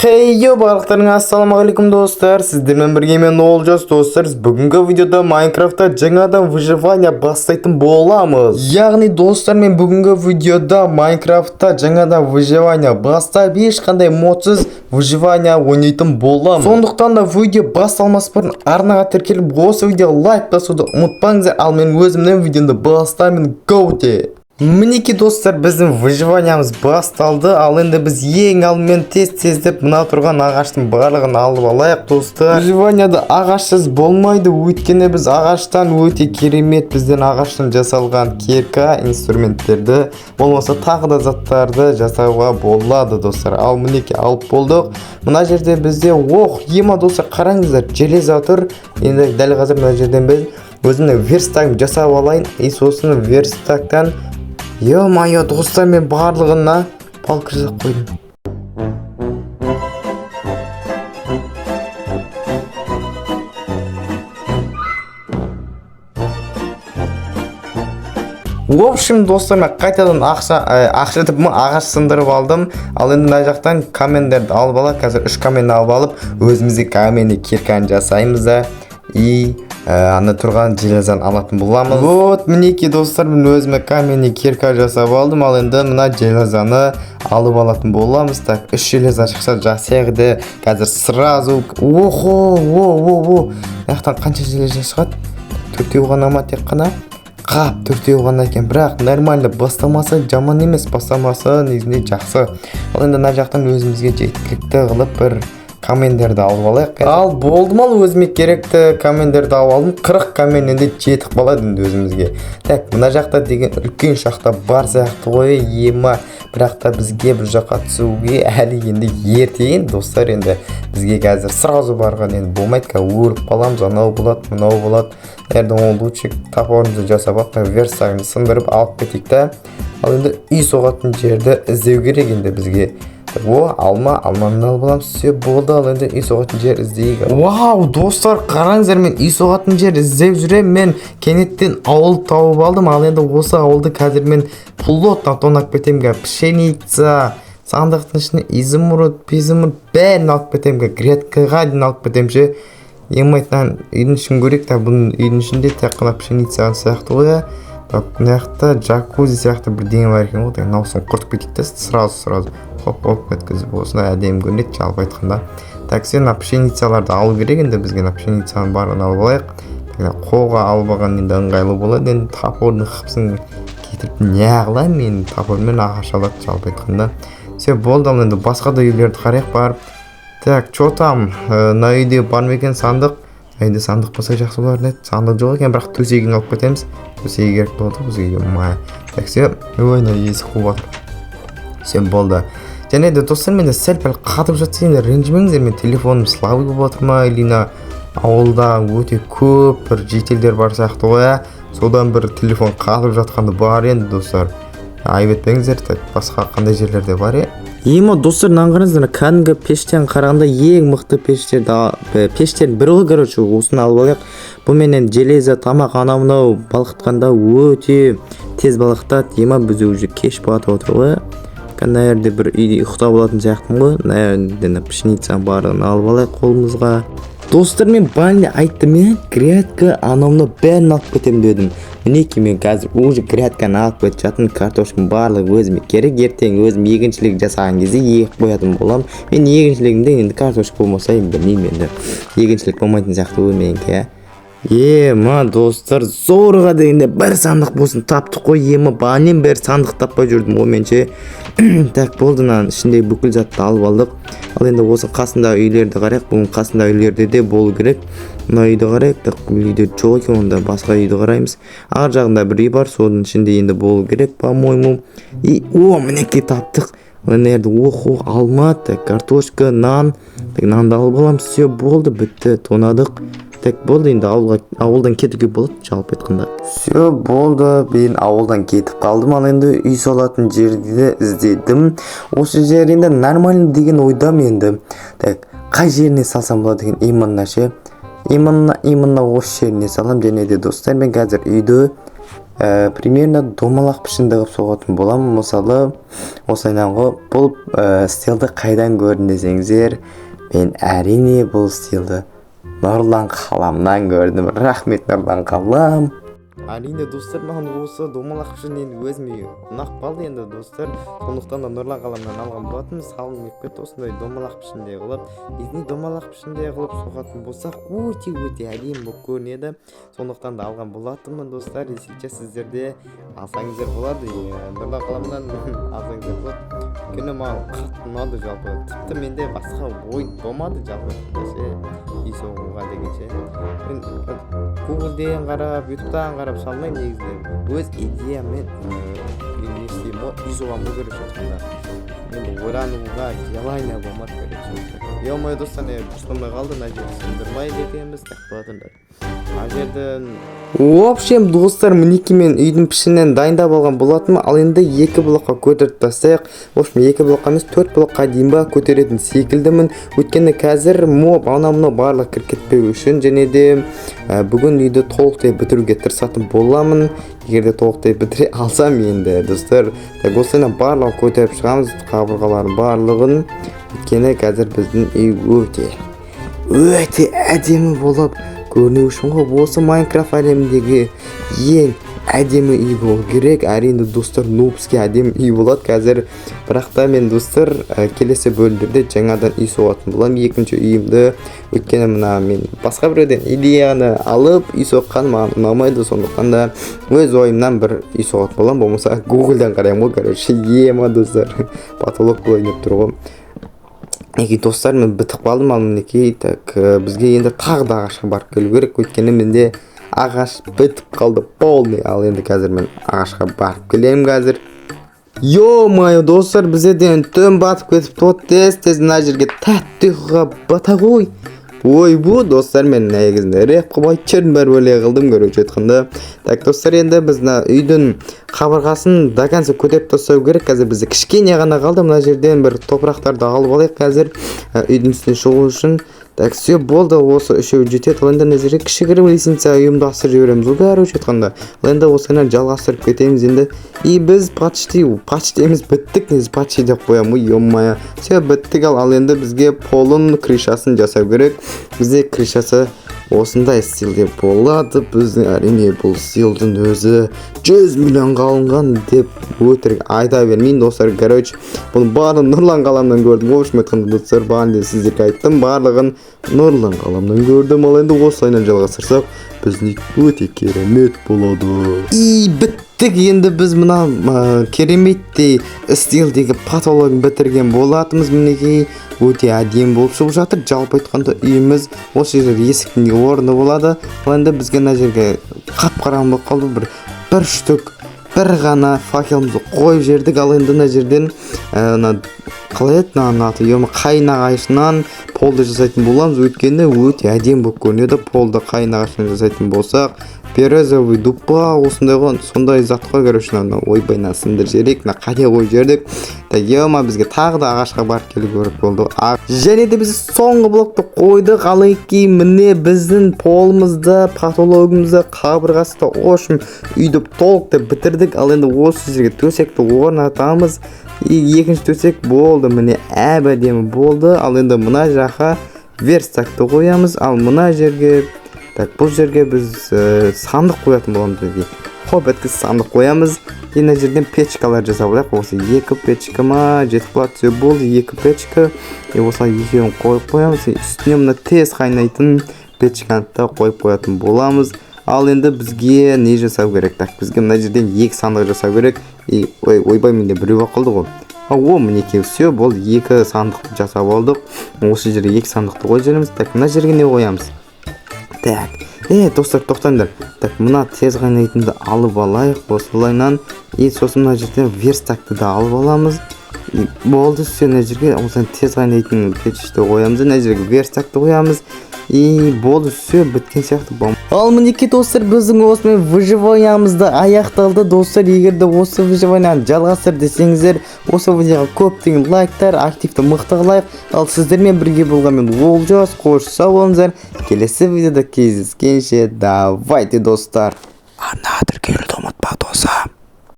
Хейо балықтарың, ассаламағалейкум достар, сіздермен бірге мен Олжас достар. Бүгінгі видеода Майнкрафтта жаңадан выживание бастайтын боламыз. Яғни достар, мен бүгінгі видеода Майнкрафтта жаңадан выживание бастап, ешқандай модсыз выживание ойнайтын боламыз. Сондықтан да видео басталмас бұрын арнаға тіркеліп, осы видео лайк басуды ұмытпаңыздар. Ал мен өзімнен видеоны бастаймын. Гоуте! Мінеки достар, біздің выживаниямыз басталды. Ал енді біз ең алдымен тез-тездеп мына тұрған ағаштың барлығын алып алайық достар. Выживанияда ағашсыз болмайды, өйткені біз ағаштан өте керемет бізден ағаштан жасалған керка, инструменттерді, болмаса тағы да заттарды жасауға болады достар. Ал мінеки алып болдық. Мына жерде бізде ема достар, қараңыздар, железо тұр. Енді дәл қазір мына жерден біз өзімнің верстагым жасап алайын. Сосын верстагтан Ё-майо достар, мен барлығына палка жасап қойдым. В общем достар, мен қайтадан ақша етіп ағаш сындырып алдым. Ал енді мына жақтан камендерді алып алып, қазір 3 камен алып алып, өзімізге каменный кирканы жасаймыз да ана тұрған железаны алатын боламыз. Вот мінеки достар, мен өзіме каменный кирка жасап алдым. Ал енді мына железаны алып алатын боламыз. Так, 3 железа шықса жақсы еді. Қазір сразу яқтан қанша железа шығады? 4 ғана ма, тек қана? Қап, 4 ғана екен. Бірақ нормально, бастамасы жаман емес, бастамасы негізінде жақсы. Ал енді мына жақтан өзімізге жеткілікті қылып бір камендерді алып алайық. Ал болды ма, өзіме керекті камендерді алып алдым. 40 камен енді жетіп қалады енді өзімізге. Так, мына жақта деген үлкен шахта бар сияқты ғой, ема. Бірақ та бізге бір жаққа түсуге әлі енді ертең достар. Енді бізге қазір сразу барған енді болмайды, өліп қаламыз, анау болады, мынау болады. Әрді ол лучше топорымызды жасап алып, верстагымызды сындырып алып кетейік та. Ал енді үй соғатын жерді іздеу керек енді бізге. Алманы алып аламыз, все болды. Ал енді үй соғатын жер іздейік. Вау достар, қараңыздар, мен үй соғатын жер іздеп жүрем. Мен кенеттен ауыл тауып алдым. Ал енді осы ауылды қазір мен плотно тонап кетемге. Пшеница, сандықтың ішіне изумруд, бәрін алып кетемге. Грядкаға дейін алып кетемше. Емайтан үйдің ішін көрек та, бұның үйдің ішінде тек қана пшеница сияқты ғой. Мынаяқта джакузи сияқты бірдеңе бар екен ғой. Наусын құртып кетейік та, сразу хоп өткізіп осындай әдемі көрінеді жалпы айтқанда. Так, сен пшеницаларды алу керек, енді бізге пшеницаның барын алып алайық. Қолға алып алған енді ыңғайлы болады. Енді топордың қыпсын кетіріп неғыла, мен топормен ағаш алады жалпы айтқанда. Все болды. Ал енді басқа да үйлерді қарайық барып. Так, что там? На үйде бар ма екен сандық? Үйде сандық болса жақсы болар еді. Сандық жоқ екен, бірақ төсегін алып кетеміз. Төсегі керек болды бізге. Так, все, ойна есік қуып жатыр. Все болды. Және де достар, менде сәл-пәл қатып жатса, енді ренжімеңіздер, мен телефоным слабый болып отыр ма, или ауылда өте көп бір жетелдер бар сияқты ғой. Содан бір телефон қатып жатқанды бар енді достар. Айып етпеңіздер, басқа қандай жерлерде бар Ема достар, наңғырыңыздар, кәдімгі пештен қарағанда ең мықты пештердің бірі ғой, короче, осыны алып алайық. Бұл менен железо, тамақ, анау балқытқанда өте тез балқытады. Ема бізде уже кеш батып отыр ғой. Наверде бір үйде ұйықтап болатын сияқтым ғой. Наверде пшеницаның барын алып алайық қолымызға. Достар, мен бәріне айттым, мен грядка анауны бәрін алып кетем дедім. Мінеки мен қазір уже грядканы алып кетіп жатырмын. Картошканың барлығы өзіме керек. Ертең өзім егіншілік жасаған кезде егіп қоятын боламын. Мен егіншілігімде енді картошка болмаса, білмеймін енді. Егіншілік болмайтын сияқты ғой менікі. Ема достар, зорға дегенде бір сандық болсын таптық қой. Ема банен бір сандық таппай жүрдім ғой менше. Так, болды, ішінде бүкіл затты алып алдық. Ал енді осы қасында үйлерді қарайық. Бұның қасында үйлерде де болу керек. Мына үйді қарайық. Так, үйде жоқ екен, онда басқа үйді қараймыз. Ар жағында бір үй бар, соның ішінде енді болу керек, по-моему. Мінеки таптық. Өнерді алма, картошка, нан. Нанды алып аламыз, все болды, бітті, тонадық. Так, болды, енді ауылдан кетуге болады жалпы айтқанда. Все болды, мен ауылдан кетіп қалдым. Ал енді үй салатын жерді іздедім. Осы жер енді нормально деген ойдам енді. Так, қай жеріне салсам болады деген именно осы жеріне салам. Және де достар, мен қазір үйді примерно домалақ пішінді қылып соғатын боламын. Мысалы осылайнан қылып бұл стилді қайдан көрдім десеңіздер, мен әрине бұл стилді Нұрлан Қаламнан көрдім. Рахмет Нұрлан Қалам. Әрине достар, маған осы домалақ пішін енді өзіме ұнап қалды енді достар. Сондықтан да Нұрлан Қаламнан алған болатын. Салынып кетті осындай домалақ пішінде қылып. Езіне домалақ пішінде қылып соғатын болсақ, өте әдемі болып көрінеді. Сондықтан да алған болатынмын достар. Сейчас сіздерде алсаңыздар болады. Нұрлан Қаламнан алсаңыздар болады. Өйткені маған қатты ұнады жалпы. Тіпті менде басқа ой болмады жалпы. Үй соғуға дегенше. Мен Google-ден қарап, YouTube-тан қарап салмаймын негізінде. Өз идеямен не істеймін, үй соғамын керек жатқанда. Енді ойлануға желание болмады керек жатқанда. Ё-моё достар, ұстамай қалды, мына жерді сындырмайды екенбіз, так болатындар. Мына жерден в общем достар, мінекей мен үйдің пішінен дайындап алған болатынмын. Ал енді 2 блокқа көтеріп тастайық. В общем 2 блокқа емес 4 блокқа дейін ба көтеретін секілдімін. Өйткені қазір моб анау барлық кіріп кетпеу үшін және де бүгін үйді толықтай бітіруге тырысатын боламын. Егер де толықтай бітіре алсам енді достар, осылайна барлығын көтеріп шығамыз, қабырғалардың барлығын. Өйткені қазір біздің үй өте әдемі болып көріну үшін ғой. Осы Майнкрафт әлеміндегі ең әдемі үй болу керек. Әрине достар, нубский әдемі үй болады қазір. Бірақ та мен достар келесі бөлімдерде жаңадан үй соғатын боламын, екінші үйімді. Өйткені мына мен басқа біреуден идеяны алып үй соққан маған ұнамайды. Сондықтан да өз ойымнан бір үй соғатын боламын. Болмаса Google-дан қараймын ғой. Короче, ема достар. Потолок ойнап тұр ғой. Неке достар, мен бітіп қалдым. Ал мінекей бізге енді тағы да ағашқа барып келу керек. Өйткені менде ағаш бітіп қалды полный. Ал енді қазір мен ағашқа барып келемін қазір. Ё-моё достар, бізден түн батып кетіп тез мына жерге тәтті ұйқыға бата ғой. Ой, бұл достар, мен негізінде реп қылып айтшырын бәрі өле қылдым көріп жатқанда. Так достар, енді біз үйдің қабырғасын до конца көтеріп тастау керек. Қазір бізде кішкене ғана қалды. Мына жерден бір топырақтарды алып алайық қазір үйдің үстіне шығу үшін. Так, все болды, осы үшеу жетеді. Ал енді мына жерге кішігірім лестница ұйымдастырып жібереміз ғой бәрі жатқанда. Ал енді осыны жалғастырып кетеміз енді. И біз почти емес, біттік, негізі почти деп қоямын. Ё-моё. Все біттік. Ал енді бізге полын крышасын жасау керек. Бізде крышасы осындай стилде болады. Біздің әрине бұл стилдің өзі 100 миллион алынған деп өтірік айта бермейін достар. Короче, бұны барлығын Нұрлан Қаламнан көрдім. Общем айтқанда достар, бағана сіздерге айттым, барлығын Нұрлан Қаламнан көрдім. Ал енді осылайынан жалғастырсақ, біздің өте керемет болады. И біттік, енді біз мына кереметтей стилдегі патологын бітірген болатымыз. Мінекей өте әдемі болып шығып жатыр. Жалпы айтқанда үйіміз осы жерде есіктің орны болады. Ал енді бізге мына жерге қап-қараңғы болып қалды. Бір штук бір ғана факелімізді қойып жердік. Ал енді мына жерден қалай еді аты қайын ағашынан полды жасайтын боламыз. Өйткені өте әдемі болып көрінеді. Полды қайын ағашынан жасайтын болсақ, березовый дупа осындай ғой, сондай зат қой. Короче, ойбайна сындыр жерек, қате қойып жердік. Ема бізге тағы да ағашқа барып келу керек болды. Және де біз соңғы блокты қойдық. Ал кейін міне біздің полымызды, потологымызды, қабырғасы ошым үйді толықтай бітірдік. Ал енді осы жерге төсекті орнатамыз. Екінші төсек болды, міне әдемі болды. Ал енді мына жаққа верстакты қоямыз. Ал мына жерге бұл жерге біз сандық қоятын боламыз. Біткі сандық қоямыз. Мына жерден печкалар жасап алайық. Осы 2 печка ма жетіп қалады. Все болды, 2 печка. Осылай екеуін қойып қоямыз. Үстіне мына тез қайнайтын печканы да қойып қоятын боламыз. Ал енді бізге не жасау керек? Бізге мына жерден 2 сандық жасау керек. Ойбай, менде біреу қалды ғой. Мінекей все болды, 2 сандық жасап алдық. Осы жерге 2 сандықты қойып жібереміз. Мына жерге не қоямыз? Достар, тоқтаңдар. Мына тез қайнайтынды алып алайық осылайнан. Сосын мына жерден верстакты да алып аламыз. Болды, все мына жерге осылай тез қайнайтын пешті қоямыз. Мына жерге верстакты қоямыз. Болды, все біткен сияқты. Ал мінекей достар, біздің осымен выживаниямызды аяқталды достар. Егер де осы выживанияны жалғастыр десеңіздер, осы видеоға көптеген лайктар, активті мықты қылайық. Ал сіздермен бірге болғанмен Олжас, қош сау болыңыздар. Келесі видеода кездескенше давайте достар. арнаға тіркелуді ұмытпа досым.